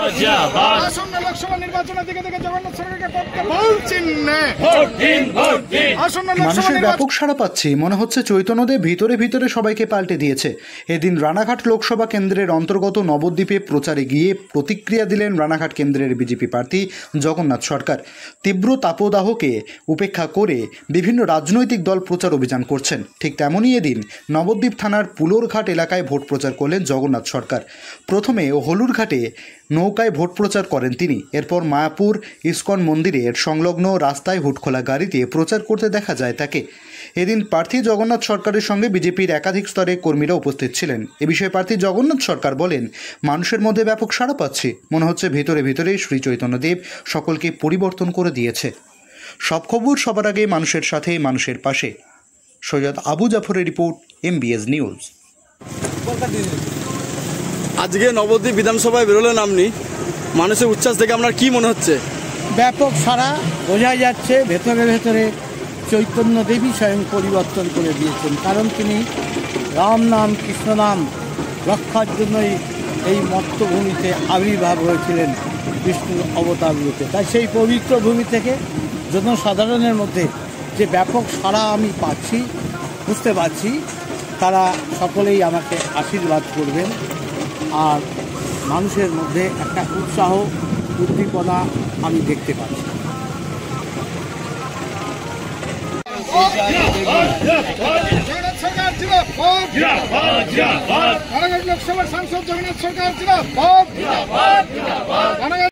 আসন্ন লোকসভা নির্বাচনের দিকে দেখে জগন্নাথ সরকারকে বলছেন মানুষের ব্যাপক সাড়া পাচ্ছে। মনে হচ্ছে চৈতন্যদেব ভিতরে ভিতরে সবাইকে পাল্টে দিয়েছে। এদিন রানাঘাট লোকসভা কেন্দ্রের অন্তর্গত নবদ্বীপে প্রচারে গিয়ে প্রতিক্রিয়া দিলেন রানাঘাট কেন্দ্রের বিজেপি প্রার্থী জগন্নাথ সরকার। তীব্র তাপদাহকে উপেক্ষা করে বিভিন্ন রাজনৈতিক দল প্রচার অভিযান করছেন। ঠিক তেমনই এদিন নবদ্বীপ থানার পুলোরঘাট এলাকায় ভোট প্রচার করলেন জগন্নাথ সরকার। প্রথমে হলুরঘাটে নৌকায় ভোট প্রচার করেন তিনি। এরপর মায়াপুর ইস্কন মন্দিরের সংলগ্ন রাস্তায় হুটখোলা গাড়িতে প্রচার করতে দেখা যায় তাকে। এদিন প্রার্থী জগন্নাথ সরকারের সঙ্গে বিজেপির একাধিক স্তরে কর্মীরা উপস্থিত ছিলেন। এ বিষয়ে প্রার্থী জগন্নাথ সরকার বলেন, মানুষের মধ্যে ব্যাপক সাড়া পাচ্ছে। মনে হচ্ছে ভেতরে ভেতরেই শ্রী চৈতন্যদেব সকলকে পরিবর্তন করে দিয়েছে। সব খবর সবার আগে মানুষের সাথে, মানুষের পাশে। সৈয়দ আবু জাফরের রিপোর্ট, MBS নিউজ। আজকে নবদ্বীপ বিধানসভায় বেরোলেন আপনি, মানুষের উচ্ছ্বাস দেখে আপনার কি মনে হচ্ছে? ব্যাপক সারা বোঝা যাচ্ছে। ভেতরে ভেতরে চৈতন্যদেবী স্বয়ং পরিবর্তন করে দিয়েছেন, কারণ তিনি রাম নাম কৃষ্ণ নাম রক্ষার জন্যই এই মর্তভূমিতে আবির্ভাব হয়েছিলেন বিষ্ণুর অবতার রূপে। তাই সেই পবিত্র ভূমি থেকে জনসাধারণের মধ্যে যে ব্যাপক সাড়া আমি পাচ্ছি, বুঝতে পারছি তারা সকলেই আমাকে আশীর্বাদ করবেন। আর মানুষের মধ্যে একটা উৎসাহ উদ্দীপনা আমি দেখতে পাচ্ছি। লোকসভার সাংসদ জগন্নাথ সরকার